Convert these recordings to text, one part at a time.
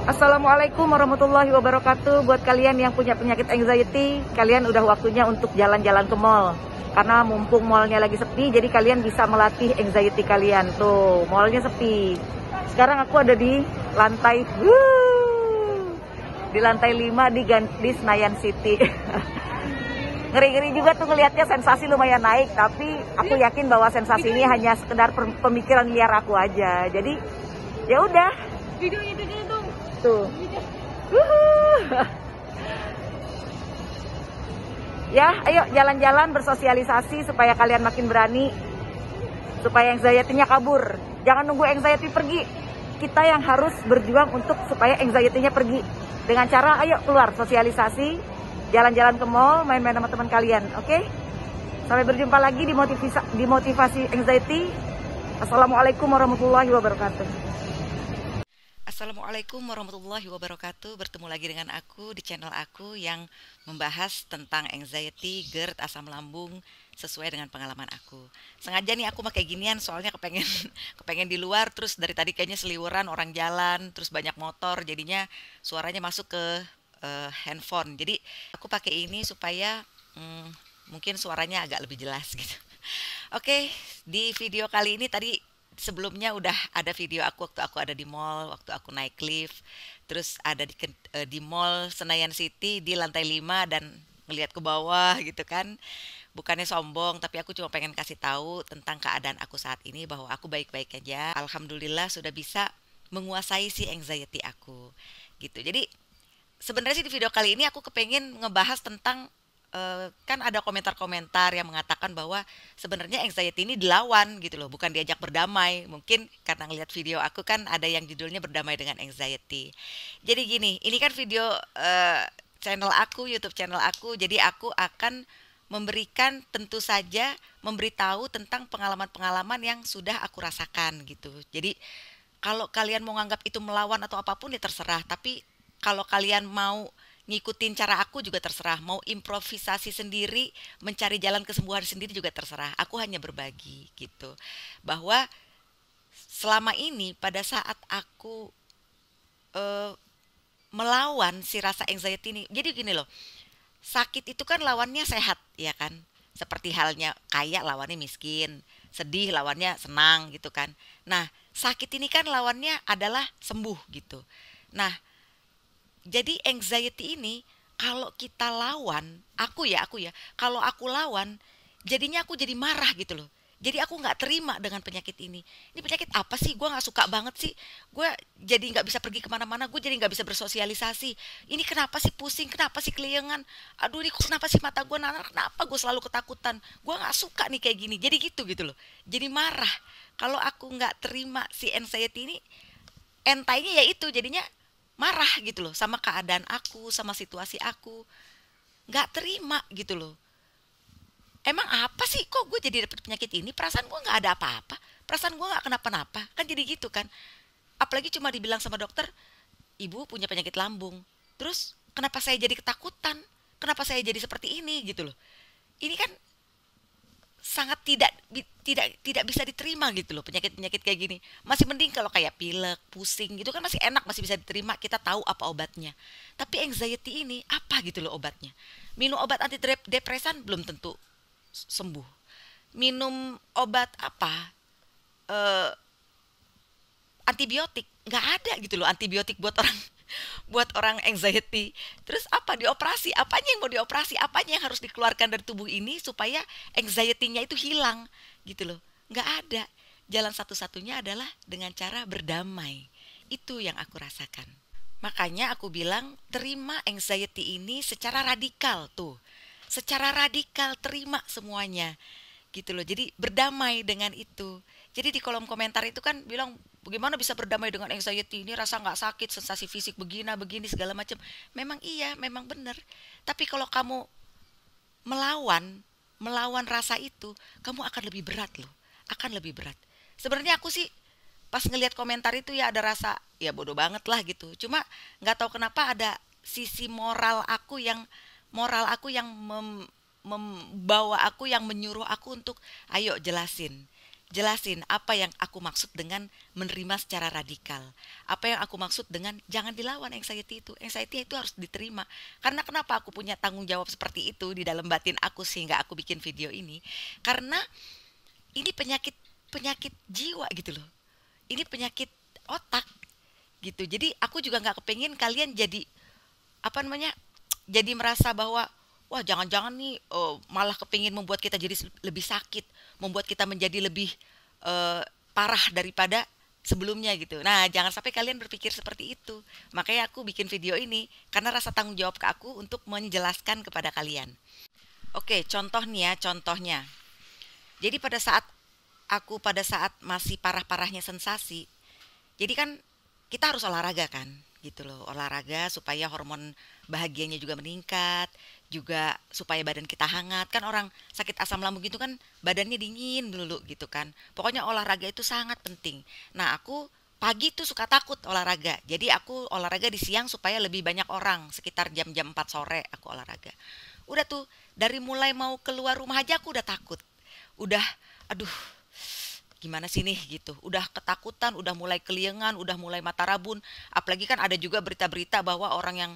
Assalamualaikum warahmatullahi wabarakatuh. Buat kalian yang punya penyakit anxiety, kalian udah waktunya untuk jalan-jalan ke mall. Karena mumpung mallnya lagi sepi, jadi kalian bisa melatih anxiety kalian. Tuh, mallnya sepi. Sekarang aku ada di lantai, di lantai 5 di Senayan City. Ngeri-ngeri juga tuh ngelihatnya, sensasi lumayan naik. Tapi aku yakin bahwa sensasi ini hanya sekedar pemikiran liar aku aja. Jadi, ya udah. Videonya dong. Tuh. Ya, ayo jalan-jalan bersosialisasi supaya kalian makin berani, supaya anxiety-nya kabur. Jangan nunggu anxiety pergi. Kita yang harus berjuang untuk supaya anxiety-nya pergi. Dengan cara ayo keluar sosialisasi, jalan-jalan ke mall, main-main sama teman kalian, oke? Sampai berjumpa lagi di motivasi anxiety. Assalamualaikum warahmatullahi wabarakatuh. Assalamualaikum warahmatullahi wabarakatuh. Bertemu lagi dengan aku di channel aku yang membahas tentang anxiety, GERD, asam lambung sesuai dengan pengalaman aku. Sengaja nih aku pakai ginian soalnya kepengen di luar, terus dari tadi kayaknya seliweran orang jalan, terus banyak motor, jadinya suaranya masuk ke handphone. Jadi aku pakai ini supaya mungkin suaranya agak lebih jelas gitu. Oke, di video kali ini tadi sebelumnya udah ada video aku waktu aku ada di mall, waktu aku naik lift, terus ada di mall Senayan City di lantai 5 dan ngelihat ke bawah gitu kan. Bukannya sombong, tapi aku cuma pengen kasih tahu tentang keadaan aku saat ini bahwa aku baik-baik aja. Alhamdulillah sudah bisa menguasai si anxiety aku. Gitu. Jadi sebenarnya sih di video kali ini aku kepengen ngebahas tentang kan ada komentar-komentar yang mengatakan bahwa sebenarnya anxiety ini dilawan gitu loh, bukan diajak berdamai. Mungkin karena ngelihat video aku kan ada yang judulnya berdamai dengan anxiety. Jadi gini, ini kan video channel aku, YouTube channel aku. Jadi aku akan memberikan, tentu saja memberitahu tentang pengalaman-pengalaman yang sudah aku rasakan gitu. Jadi kalau kalian mau nganggap itu melawan atau apapun ya terserah. Tapi kalau kalian mau ngikutin cara aku juga terserah, mau improvisasi sendiri, mencari jalan kesembuhan sendiri juga terserah. Aku hanya berbagi gitu. Bahwa selama ini pada saat aku melawan si rasa anxiety ini, jadi gini loh, sakit itu kan lawannya sehat, ya kan? Seperti halnya kaya lawannya miskin, sedih lawannya senang gitu kan. Nah, sakit ini kan lawannya adalah sembuh gitu. Nah, jadi anxiety ini kalau kita lawan, aku ya, kalau aku lawan, jadinya aku jadi marah gitu loh. Jadi aku nggak terima dengan penyakit ini. Ini penyakit apa sih? Gue nggak suka banget sih. Gue jadi nggak bisa pergi kemana-mana. Gue jadi nggak bisa bersosialisasi. Ini kenapa sih pusing? Kenapa sih keliengan? Aduh, ini kenapa sih mata gue nanar? Kenapa gue selalu ketakutan? Gue nggak suka nih kayak gini. Jadi gitu loh. Jadi marah. Kalau aku nggak terima si anxiety ini, entainya ya itu jadinya marah gitu loh sama keadaan aku, sama situasi aku, nggak terima gitu loh. Emang apa sih kok gue jadi dapet penyakit ini? Perasaan gue nggak ada apa-apa, perasaan gue nggak kenapa-napa, kan jadi gitu kan. Apalagi cuma dibilang sama dokter, ibu punya penyakit lambung. Terus kenapa saya jadi ketakutan? Kenapa saya jadi seperti ini gitu loh? Ini kan sangat tidak bisa diterima gitu loh, penyakit-penyakit kayak gini. Masih mending kalau kayak pilek, pusing gitu kan masih enak, masih bisa diterima, kita tahu apa obatnya. Tapi anxiety ini apa gitu loh obatnya. Minum obat antidepresan belum tentu sembuh. Minum obat apa? Antibiotik nggak ada gitu loh, antibiotik buat orang anxiety. Terus apa, dioperasi? Apanya yang mau dioperasi? Apanya yang harus dikeluarkan dari tubuh ini supaya anxiety-nya itu hilang gitu loh? Nggak ada. Jalan satu-satunya adalah dengan cara berdamai. Itu yang aku rasakan. Makanya aku bilang terima anxiety ini secara radikal tuh. Secara radikal terima semuanya gitu loh. Jadi berdamai dengan itu. Jadi di kolom komentar itu kan bilang bagaimana bisa berdamai dengan anxiety, ini rasa nggak sakit, sensasi fisik begini segala macam. Memang iya, memang benar. Tapi kalau kamu melawan rasa itu, kamu akan lebih berat loh, akan lebih berat. Sebenarnya aku sih pas ngelihat komentar itu ya ada rasa ya bodoh banget lah gitu. Cuma nggak tahu kenapa ada sisi moral aku yang membawa aku, yang menyuruh aku untuk ayo jelasin jelasin apa yang aku maksud dengan menerima secara radikal. Apa yang aku maksud dengan jangan dilawan anxiety itu. Anxiety itu harus diterima. Karena kenapa aku punya tanggung jawab seperti itu di dalam batin aku sehingga aku bikin video ini? Karena ini penyakit penyakit jiwa gitu loh. Ini penyakit otak gitu. Jadi aku juga nggak kepengin kalian jadi apa namanya, jadi merasa bahwa wah jangan-jangan nih malah kepingin membuat kita jadi lebih sakit, membuat kita menjadi lebih parah daripada sebelumnya gitu. Nah jangan sampai kalian berpikir seperti itu. Makanya aku bikin video ini karena rasa tanggung jawab ke aku untuk menjelaskan kepada kalian. Oke, contoh nih ya, contohnya. Jadi pada saat masih parah-parahnya sensasi, jadi kan kita harus olahraga kan, gitu loh. Olahraga supaya hormon bahagianya juga meningkat, juga supaya badan kita hangat. Kan orang sakit asam lambung gitu kan badannya dingin dulu gitu kan. Pokoknya olahraga itu sangat penting. Nah, aku pagi tuh suka takut olahraga. Jadi aku olahraga di siang supaya lebih banyak orang, sekitar jam-jam 4 sore aku olahraga. Udah tuh dari mulai mau keluar rumah aja aku udah takut. Udah aduh gimana sih nih gitu, udah ketakutan, udah mulai keliengan, udah mulai mata rabun. Apalagi kan ada juga berita-berita bahwa orang yang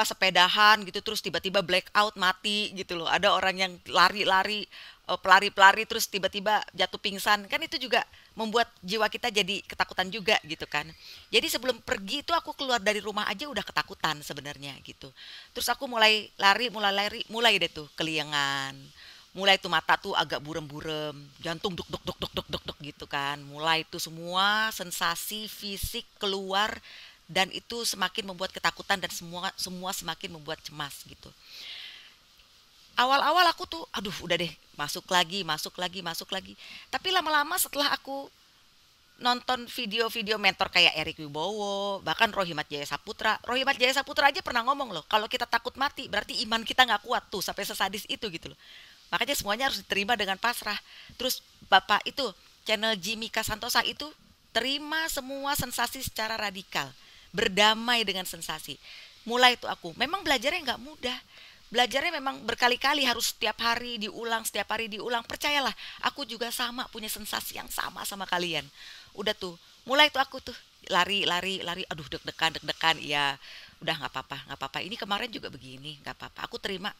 sepedahan gitu terus tiba-tiba blackout mati gitu loh. Ada orang yang lari-lari, pelari-pelari terus tiba-tiba jatuh pingsan. Kan itu juga membuat jiwa kita jadi ketakutan juga gitu kan. Jadi sebelum pergi itu aku keluar dari rumah aja udah ketakutan sebenarnya gitu. Terus aku mulai lari, mulai deh tuh keliengan, mulai tuh mata tuh agak burem-burem, jantung duk duk duk duk duk duk duk gitu kan. Mulai tuh semua sensasi fisik keluar dan itu semakin membuat ketakutan dan semua semakin membuat cemas gitu. Awal-awal aku tuh aduh udah deh, masuk lagi, masuk lagi, masuk lagi. Tapi lama-lama setelah aku nonton video-video mentor kayak Erik Wibowo, bahkan Rohimat Jaya Saputra. Rohimat Jaya Saputra aja pernah ngomong loh, kalau kita takut mati berarti iman kita nggak kuat tuh, sampai sesadis itu gitu loh. Makanya semuanya harus diterima dengan pasrah. Terus Bapak itu, channel Jimika Santosa itu terima semua sensasi secara radikal. Berdamai dengan sensasi. Mulai itu aku, memang belajarnya nggak mudah. Belajarnya memang berkali-kali, harus setiap hari diulang, setiap hari diulang. Percayalah, aku juga sama, punya sensasi yang sama kalian. Udah tuh, mulai tuh aku tuh lari, aduh deg-degan, ya udah nggak apa-apa. Ini kemarin juga begini, nggak apa-apa. Aku terima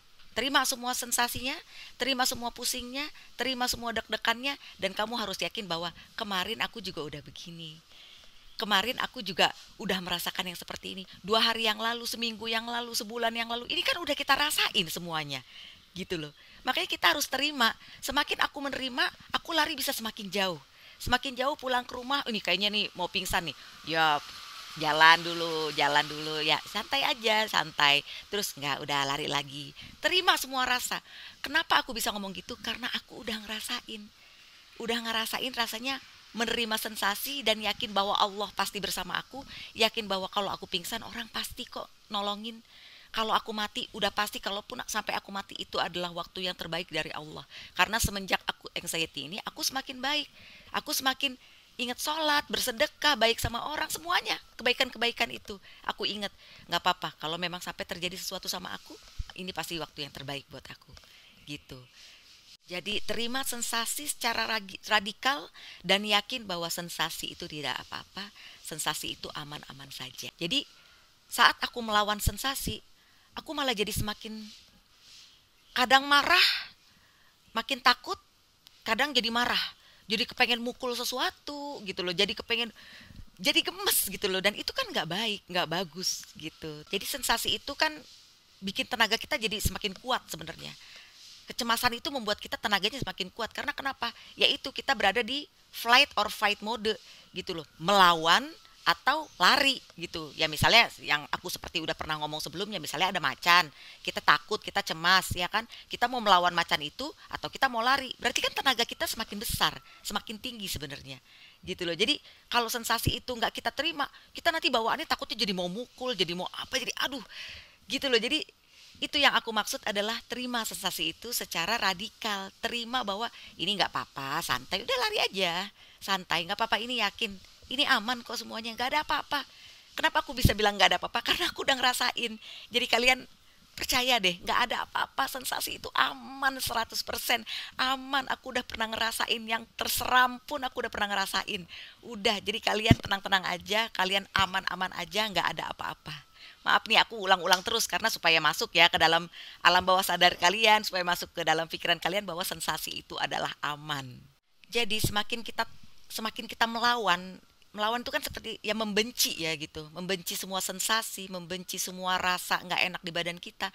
semua sensasinya, terima semua pusingnya, terima semua deg-degannya, dan kamu harus yakin bahwa kemarin aku juga udah begini. Kemarin aku juga udah merasakan yang seperti ini. 2 hari yang lalu, seminggu yang lalu, sebulan yang lalu. Ini kan udah kita rasain semuanya. Gitu loh. Makanya kita harus terima. Semakin aku menerima, aku lari bisa semakin jauh. Semakin jauh pulang ke rumah, ini kayaknya nih mau pingsan nih. Ya jalan dulu ya, santai aja, santai. Terus enggak, udah lari lagi. Terima semua rasa. Kenapa aku bisa ngomong gitu? Karena aku udah ngerasain rasanya menerima sensasi dan yakin bahwa Allah pasti bersama aku, yakin bahwa kalau aku pingsan orang pasti kok nolongin. Kalau aku mati udah pasti, kalaupun sampai aku mati itu adalah waktu yang terbaik dari Allah. Karena semenjak aku anxiety ini, aku semakin baik. Aku semakin ingat sholat, bersedekah, baik sama orang, semuanya kebaikan-kebaikan itu aku ingat. Nggak apa-apa, kalau memang sampai terjadi sesuatu sama aku, ini pasti waktu yang terbaik buat aku gitu. Jadi terima sensasi secara radikal dan yakin bahwa sensasi itu tidak apa-apa, sensasi itu aman-aman saja. Jadi saat aku melawan sensasi, aku malah jadi semakin kadang marah, makin takut, kadang jadi marah. Jadi kepengen mukul sesuatu gitu loh, jadi gemes gitu loh, dan itu kan nggak baik, nggak bagus gitu. Jadi sensasi itu kan bikin tenaga kita jadi semakin kuat sebenarnya. Kecemasan itu membuat kita tenaganya semakin kuat. Karena kenapa? Yaitu kita berada di flight or fight mode gitu loh. Melawan atau lari gitu. Ya misalnya yang aku seperti udah pernah ngomong sebelumnya, misalnya ada macan, kita takut, kita cemas ya kan. Kita mau melawan macan itu atau kita mau lari. Berarti kan tenaga kita semakin besar, semakin tinggi sebenarnya. Gitu loh. Jadi kalau sensasi itu nggak kita terima, kita nanti bawaannya takutnya jadi mau mukul, jadi mau apa, jadi aduh. Gitu loh. Jadi itu yang aku maksud adalah terima sensasi itu secara radikal. Terima bahwa ini nggak apa-apa, santai, udah lari aja, santai, nggak apa-apa, ini yakin, ini aman kok semuanya, nggak ada apa-apa. Kenapa aku bisa bilang nggak ada apa-apa? Karena aku udah ngerasain. Jadi kalian Percaya deh, nggak ada apa-apa, sensasi itu aman 100%. Aman, aku udah pernah ngerasain yang terseram pun aku udah pernah ngerasain. Udah, jadi kalian tenang-tenang aja, kalian aman-aman aja, nggak ada apa-apa. Maaf nih aku ulang-ulang terus karena supaya masuk ya ke dalam alam bawah sadar kalian, supaya masuk ke dalam pikiran kalian bahwa sensasi itu adalah aman. Jadi semakin kita melawan, melawan itu kan seperti ya membenci ya gitu, membenci semua sensasi, membenci semua rasa nggak enak di badan kita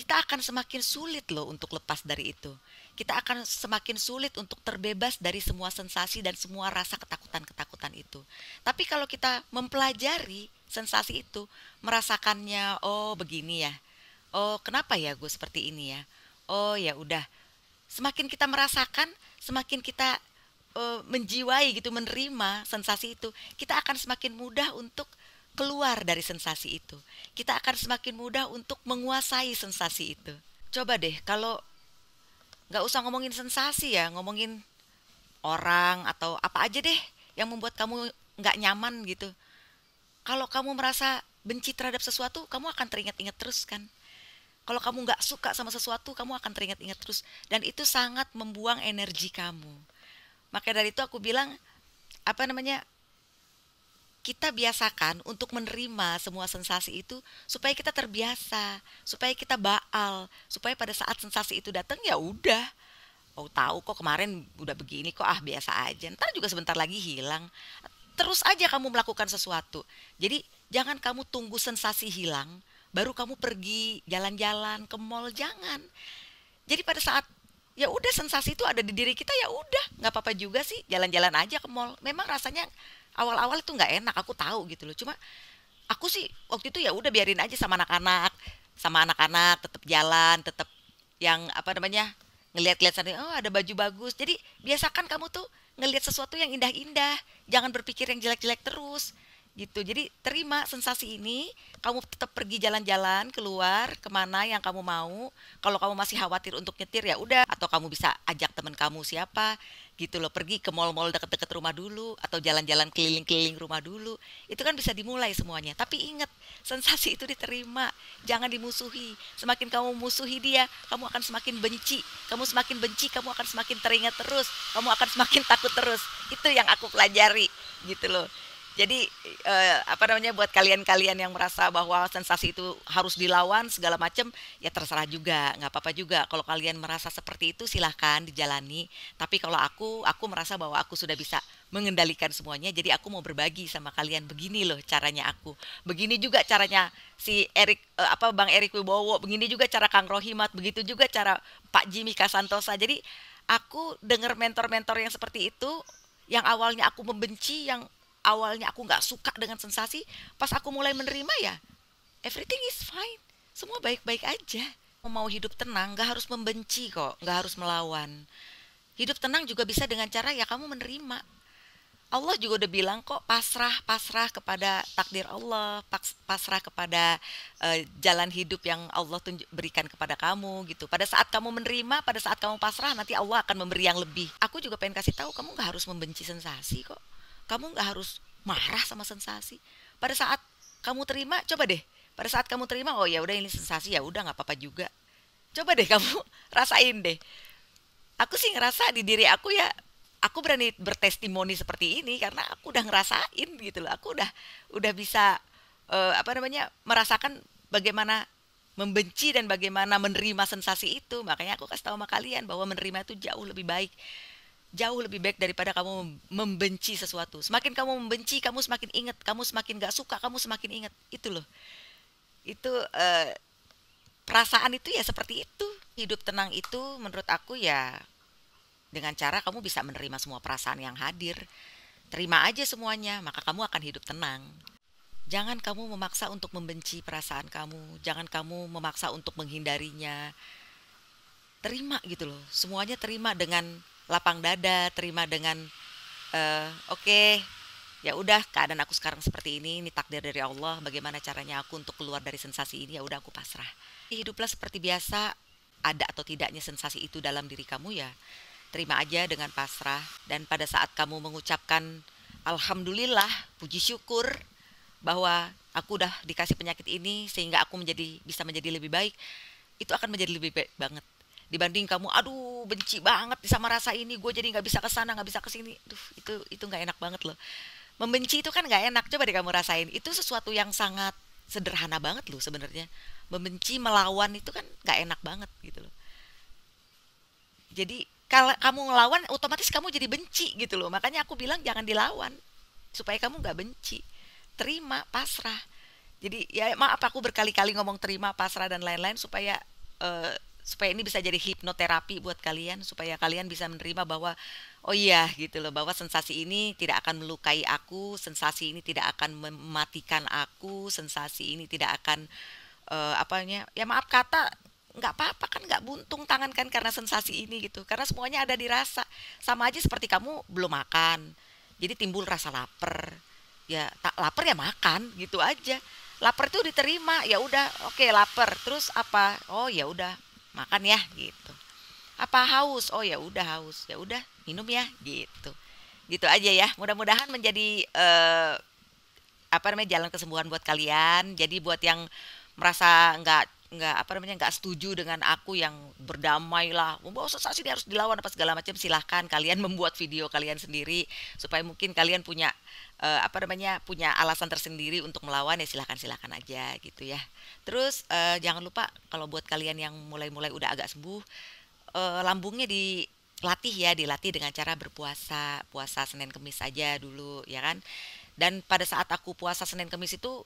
akan semakin sulit loh untuk lepas dari itu. Kita akan semakin sulit untuk terbebas dari semua sensasi dan semua rasa ketakutan-ketakutan itu. Tapi kalau kita mempelajari sensasi itu, merasakannya, oh begini ya. Oh, kenapa ya gue seperti ini ya? Oh, ya udah. Semakin kita merasakan, semakin kita menjiwai gitu, menerima sensasi itu, kita akan semakin mudah untuk keluar dari sensasi itu. Kita akan semakin mudah untuk menguasai sensasi itu. Coba deh kalau nggak usah ngomongin sensasi ya, ngomongin orang atau apa aja deh yang membuat kamu nggak nyaman gitu. Kalau kamu merasa benci terhadap sesuatu, kamu akan teringat-ingat terus kan. Kalau kamu nggak suka sama sesuatu, kamu akan teringat-ingat terus. Dan itu sangat membuang energi kamu. Maka dari itu aku bilang, apa namanya, kita biasakan untuk menerima semua sensasi itu supaya kita terbiasa, supaya kita baal, supaya pada saat sensasi itu datang ya udah. Oh tahu kok kemarin udah begini kok, ah biasa aja. Ntar juga sebentar lagi hilang. Terus aja kamu melakukan sesuatu. Jadi jangan kamu tunggu sensasi hilang baru kamu pergi jalan-jalan ke mall, jangan. Jadi pada saat ya udah sensasi itu ada di diri kita, ya udah nggak apa-apa juga sih jalan-jalan aja ke mall. Memang rasanya awal-awal itu nggak enak, aku tahu gitu loh. Cuma aku sih waktu itu ya udah biarin aja sama anak-anak tetap jalan, tetap yang apa namanya, ngelihat-lihat sana, oh ada baju bagus. Jadi biasakan kamu tuh ngelihat sesuatu yang indah-indah, jangan berpikir yang jelek-jelek terus gitu. Jadi terima sensasi ini, kamu tetap pergi jalan-jalan keluar kemana yang kamu mau. Kalau kamu masih khawatir untuk nyetir ya udah, atau kamu bisa ajak teman kamu siapa gitu loh, pergi ke mall-mall deket-deket rumah dulu atau jalan-jalan keliling-keliling rumah dulu. Itu kan bisa dimulai semuanya. Tapi ingat, sensasi itu diterima, jangan dimusuhi. Semakin kamu musuhi dia, kamu akan semakin benci. Kamu semakin benci, kamu akan semakin teringat terus. Kamu akan semakin takut terus. Itu yang aku pelajari gitu loh. Jadi apa namanya, buat kalian-kalian yang merasa bahwa sensasi itu harus dilawan segala macam, ya terserah juga, nggak apa-apa juga. Kalau kalian merasa seperti itu silahkan dijalani. Tapi kalau aku merasa bahwa aku sudah bisa mengendalikan semuanya. Jadi aku mau berbagi sama kalian, begini loh caranya aku. Begini juga caranya si Bang Erik Wibowo. Begini juga cara Kang Rohimat. Begitu juga cara Pak Jimmy Kasantosa. Jadi aku dengar mentor-mentor yang seperti itu, yang awalnya aku membenci, yang awalnya aku nggak suka dengan sensasi, pas aku mulai menerima ya everything is fine, semua baik-baik aja. Mau hidup tenang nggak harus membenci kok, nggak harus melawan. Hidup tenang juga bisa dengan cara ya kamu menerima. Allah juga udah bilang kok, pasrah kepada takdir Allah, pasrah kepada jalan hidup yang Allah berikan kepada kamu gitu. Pada saat kamu menerima, pada saat kamu pasrah, nanti Allah akan memberi yang lebih. Aku juga pengen kasih tahu, kamu nggak harus membenci sensasi kok. Kamu nggak harus marah sama sensasi. Pada saat kamu terima, coba deh. Pada saat kamu terima, oh ya udah ini sensasi, ya udah nggak apa-apa juga. Coba deh kamu rasain deh. Aku sih ngerasa di diri aku ya, aku berani bertestimoni seperti ini karena aku udah ngerasain gitu loh. Aku udah bisa apa namanya, merasakan bagaimana membenci dan bagaimana menerima sensasi itu. Makanya aku kasih tahu sama kalian bahwa menerima itu jauh lebih baik. Jauh lebih baik daripada kamu membenci sesuatu. Semakin kamu membenci, kamu semakin ingat. Kamu semakin gak suka, kamu semakin ingat. Itu loh. Itu perasaan itu ya seperti itu. Hidup tenang itu menurut aku ya dengan cara kamu bisa menerima semua perasaan yang hadir. Terima aja semuanya, maka kamu akan hidup tenang. Jangan kamu memaksa untuk membenci perasaan kamu. Jangan kamu memaksa untuk menghindarinya. Terima gitu loh. Semuanya terima dengan lapang dada, terima dengan oke, ya udah keadaan aku sekarang seperti ini takdir dari Allah, bagaimana caranya aku untuk keluar dari sensasi ini, ya udah aku pasrah. Hiduplah seperti biasa, ada atau tidaknya sensasi itu dalam diri kamu ya terima aja dengan pasrah. Dan pada saat kamu mengucapkan alhamdulillah, puji syukur bahwa aku udah dikasih penyakit ini sehingga aku bisa menjadi lebih baik, itu akan menjadi lebih baik banget dibanding kamu aduh benci banget sama rasa ini, gue jadi nggak bisa ke sana nggak bisa ke sini. Duh, itu nggak enak banget loh. Membenci itu kan nggak enak, coba deh kamu rasain, itu sesuatu yang sangat sederhana banget loh sebenarnya. Membenci, melawan itu kan nggak enak banget gitu loh. Jadi kalau kamu ngelawan otomatis kamu jadi benci gitu loh, makanya aku bilang jangan dilawan supaya kamu nggak benci. Terima, pasrah. Jadi ya maaf aku berkali-kali ngomong terima, pasrah dan lain-lain supaya ini bisa jadi hipnoterapi buat kalian, supaya kalian bisa menerima bahwa oh iya gitu loh, bahwa sensasi ini tidak akan melukai aku, sensasi ini tidak akan mematikan aku, sensasi ini tidak akan apanya ya maaf kata nggak apa-apa kan, nggak buntung tangan kan karena sensasi ini gitu, karena semuanya ada di rasa. Sama aja seperti kamu belum makan jadi timbul rasa lapar, ya tak lapar ya makan gitu aja. Lapar tuh diterima, ya udah oke lapar, terus apa, oh ya udah makan ya gitu. Apa haus, oh ya udah haus, ya udah minum ya gitu. Gitu aja ya, mudah-mudahan menjadi apa namanya jalan kesembuhan buat kalian. Jadi buat yang merasa nggak apa namanya nggak setuju dengan aku yang berdamai lah membawa sensasi ini harus dilawan apa segala macam, silahkan kalian membuat video kalian sendiri supaya mungkin kalian punya apa namanya punya alasan tersendiri untuk melawan, ya silahkan silahkan aja gitu ya. Terus jangan lupa kalau buat kalian yang mulai-mulai udah agak sembuh, lambungnya dilatih ya, dilatih dengan cara berpuasa, puasa Senin Kemis saja dulu ya kan. Dan pada saat aku puasa Senin Kemis itu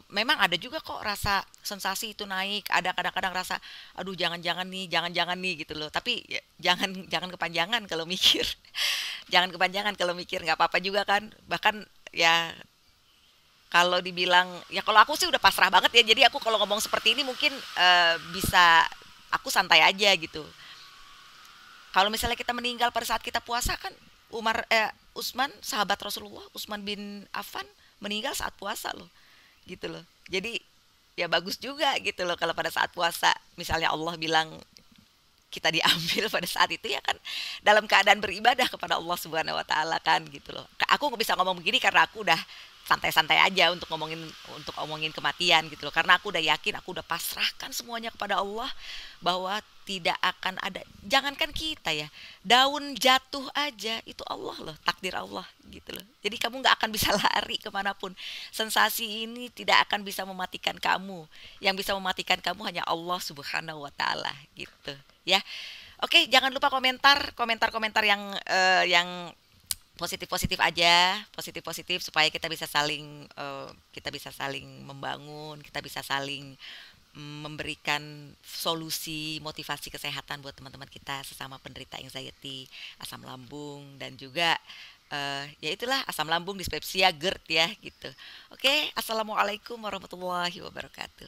memang ada juga kok rasa sensasi itu naik, ada kadang-kadang rasa aduh jangan-jangan nih gitu loh. Tapi ya, jangan jangan kepanjangan kalau mikir. Jangan kepanjangan kalau mikir, nggak apa-apa juga kan. Bahkan ya kalau dibilang ya kalau aku sih udah pasrah banget ya. Jadi aku kalau ngomong seperti ini mungkin bisa aku santai aja gitu. Kalau misalnya kita meninggal pada saat kita puasa kan, Utsman sahabat Rasulullah, Utsman bin Affan meninggal saat puasa loh gitu loh. Jadi ya bagus juga gitu loh kalau pada saat puasa misalnya Allah bilang kita diambil pada saat itu ya kan dalam keadaan beribadah kepada Allah Subhanahu wa taala kan gitu loh. Aku nggak bisa ngomong begini karena aku udah santai-santai aja untuk ngomongin kematian gitu loh. Karena aku udah yakin, aku udah pasrahkan semuanya kepada Allah bahwa tidak akan ada, jangankan kita ya, daun jatuh aja itu Allah loh, takdir Allah gitu loh. Jadi kamu nggak akan bisa lari kemanapun. Sensasi ini tidak akan bisa mematikan kamu. Yang bisa mematikan kamu hanya Allah Subhanahu wa taala gitu ya. Oke, jangan lupa komentar-komentar yang positif-positif aja, positif-positif supaya kita bisa saling membangun, kita bisa saling memberikan solusi motivasi kesehatan buat teman-teman kita sesama penderita anxiety, asam lambung dan juga ya itulah asam lambung, dispepsia, GERD ya gitu. Oke, assalamualaikum warahmatullahi wabarakatuh.